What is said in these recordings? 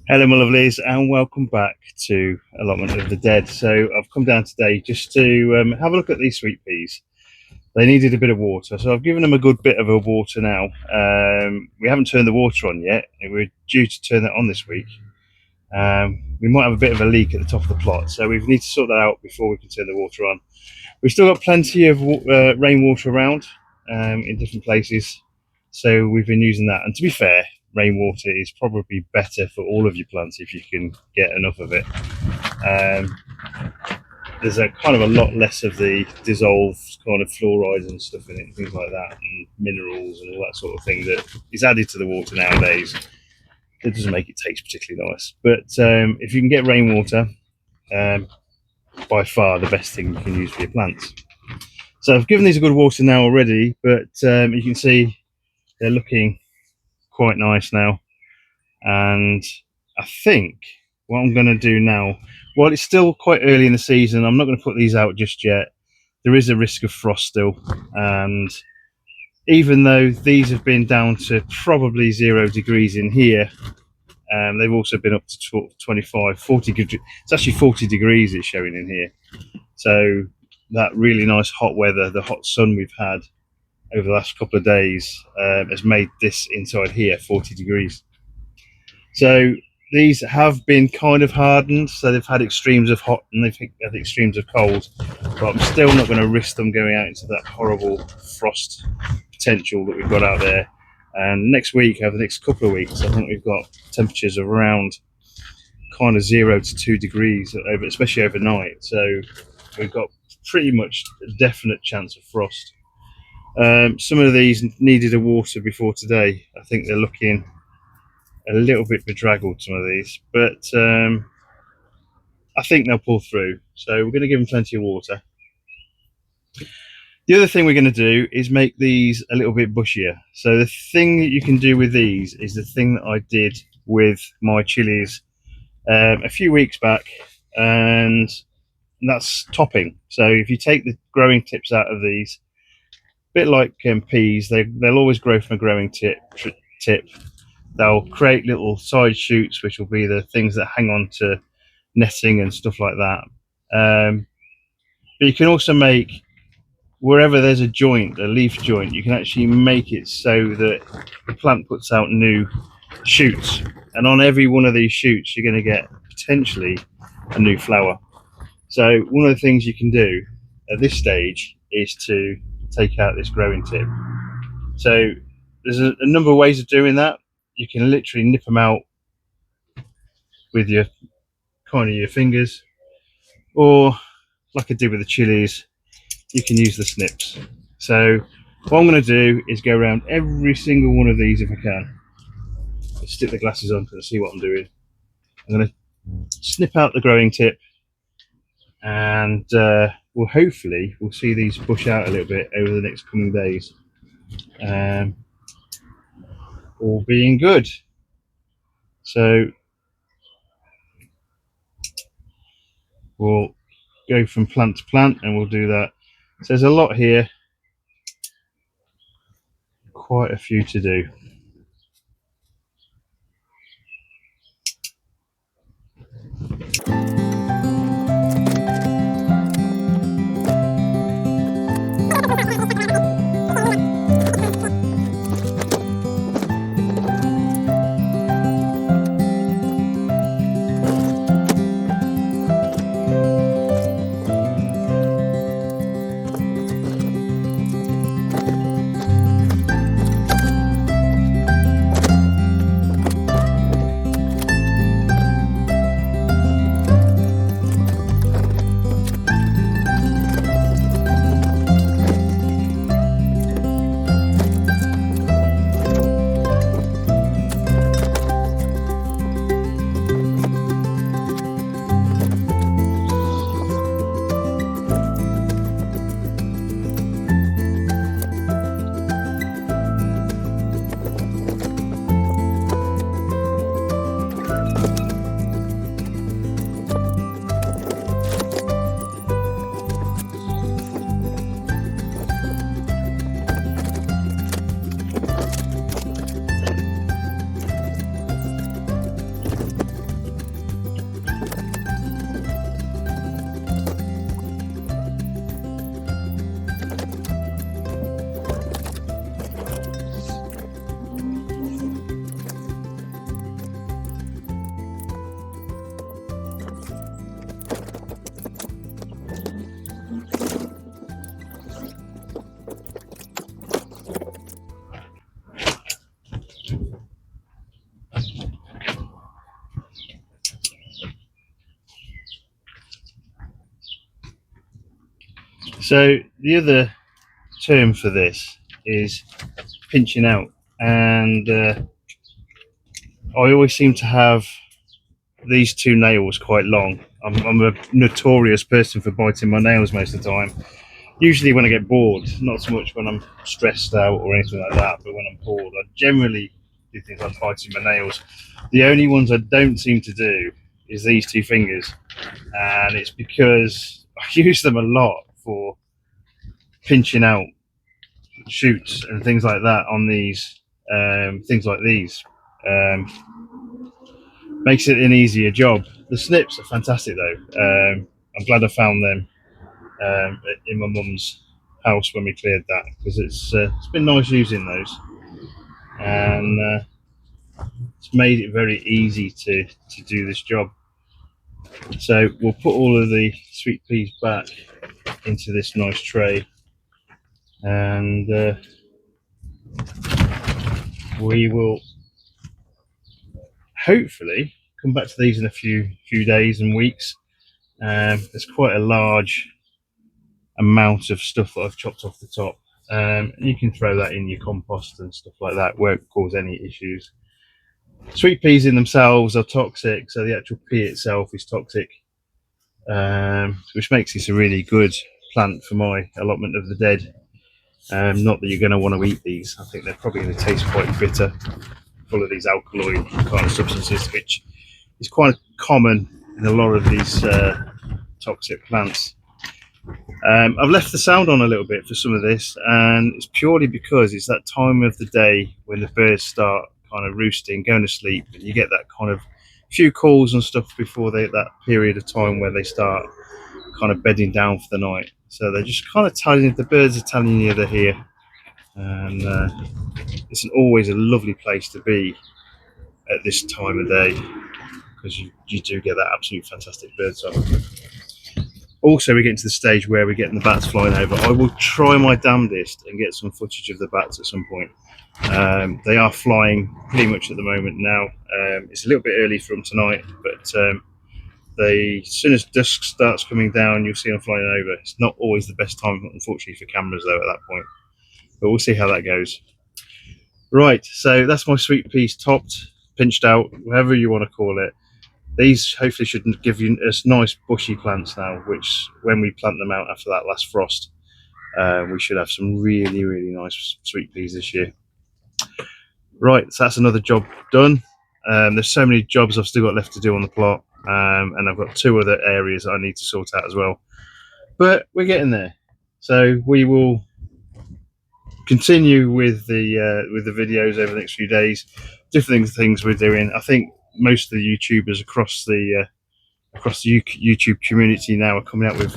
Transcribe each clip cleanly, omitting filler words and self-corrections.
Hello, my lovelies, and welcome back to Allotment of the Dead. So I've come down today just to have a look at these sweet peas. They needed a bit of water, so I've given them a good bit of a water now. We haven't turned the water on yet. We're due to turn that on this week. We might have a bit of a leak at the top of the plot, so we need to sort that out before we can turn the water on. We've still got plenty of rainwater around in different places, so we've been using that. And to be fair, rainwater is probably better for all of your plants if you can get enough of it. Um, there's a kind of a lot less of the dissolved kind of fluorides and stuff in it, things like that, and minerals and all that sort of thing that is added to the water nowadays. It doesn't make it taste particularly nice. But if you can get rainwater, um, by far the best thing you can use for your plants. So I've given these a good water now already, but you can see they're looking quite nice now. And I think what I'm going to do now, while it's still quite early in the season, I'm not going to put these out just yet. There is a risk of frost still, and even though these have been down to probably 0 degrees in here, they've also been up to 25, 40 degrees. It's actually 40 degrees it's showing in here. So that really nice hot weather, the hot sun we've had over the last couple of days has made this inside here 40 degrees. So these have been kind of hardened, so they've had extremes of hot and they've had extremes of cold, but I'm still not going to risk them going out into that horrible frost potential that we've got out there. And next week, over the next couple of weeks, I think we've got temperatures of around kind of 0 to 2 degrees, especially overnight. So we've got pretty much a definite chance of frost. Some of these needed a water before today. I think they're looking a little bit bedraggled, some of these, but I think they'll pull through. So we're going to give them plenty of water. The other thing we're going to do is make these a little bit bushier. So the thing that you can do with these is the thing that I did with my chilies a few weeks back, and that's topping. So if you take the growing tips out of these, a bit like peas, they'll always grow from a growing tip. They'll create little side shoots, which will be the things that hang on to netting and stuff like that. But you can also make, wherever there's a joint, a leaf joint, you can actually make it so that the plant puts out new shoots. And on every one of these shoots, you're going to get potentially a new flower. So one of the things you can do at this stage is to take out this growing tip. So there's a number of ways of doing that. You can literally nip them out with your fingers, or like I did with the chilies, you can use the snips. So what I'm going to do is go around every single one of these if I can. Let's stick the glasses on to see what I'm doing. I'm going to snip out the growing tip, and we'll see these bush out a little bit over the next coming days. All being good. So we'll go from plant to plant and we'll do that. So there's a lot here, quite a few to do. So the other term for this is pinching out, and I always seem to have these two nails quite long. I'm a notorious person for biting my nails most of the time. Usually when I get bored, not so much when I'm stressed out or anything like that, but when I'm bored, I generally do things like biting my nails. The only ones I don't seem to do is these two fingers, and it's because I use them a lot for pinching out shoots and things like that on these things like these. Um, Makes it an easier job. The snips are fantastic though. I'm glad I found them in my mum's house when we cleared that, because it's been nice using those, and it's made it very easy to do this job. So we'll put all of the sweet peas back into this nice tray, and we will hopefully come back to these in a few days and weeks. There's quite a large amount of stuff that I've chopped off the top. You can throw that in your compost and stuff like that, won't cause any issues. Sweet peas in themselves are toxic, so the actual pea itself is toxic, which makes this a really good plant for my allotment of the dead. Not that you're going to want to eat these. I think they're probably going to taste quite bitter, full of these alkaloid kind of substances, which is quite common in a lot of these toxic plants. I've left the sound on a little bit for some of this, and it's purely because it's that time of the day when the birds start kind of roosting, going to sleep, and you get that kind of few calls and stuff before that period of time where they start kind of bedding down for the night. So they're just kind of telling, the birds are telling you they're here, and it's always a lovely place to be at this time of day, because you do get that absolute fantastic bird song. Also, we're getting to the stage where we're getting the bats flying over. I will try my damnedest and get some footage of the bats at some point. They are flying pretty much at the moment now. It's a little bit early for them tonight, but as soon as dusk starts coming down, you'll see them flying over. It's not always the best time, unfortunately, for cameras though at that point, but we'll see how that goes. Right, so that's my sweet peas topped, pinched out, whatever you want to call it. These hopefully should give you us nice bushy plants now, which when we plant them out after that last frost, we should have some really, really nice sweet peas this year. Right, so that's another job done. There's so many jobs I've still got left to do on the plot, and I've got 2 other areas that I need to sort out as well. But we're getting there. So we will continue with the videos over the next few days, different things we're doing. I think most of the YouTubers across the YouTube community now are coming out with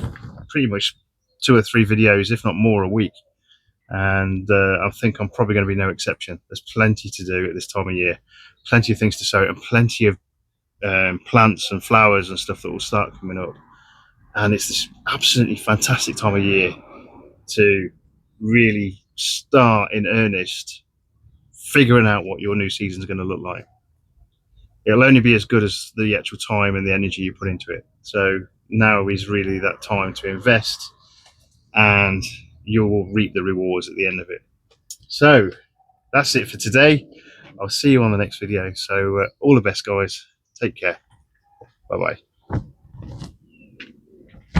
pretty much 2 or 3 videos, if not more, a week, and I think I'm probably going to be no exception. There's plenty to do at this time of year, plenty of things to sow, and plenty of plants and flowers and stuff that will start coming up, and it's this absolutely fantastic time of year to really start in earnest figuring out what your new season is going to look like. It'll only be as good as the actual time and the energy you put into it. So now is really that time to invest, and you will reap the rewards at the end of it. So that's it for today. I'll see you on the next video. So all the best, guys. Take care. Bye bye.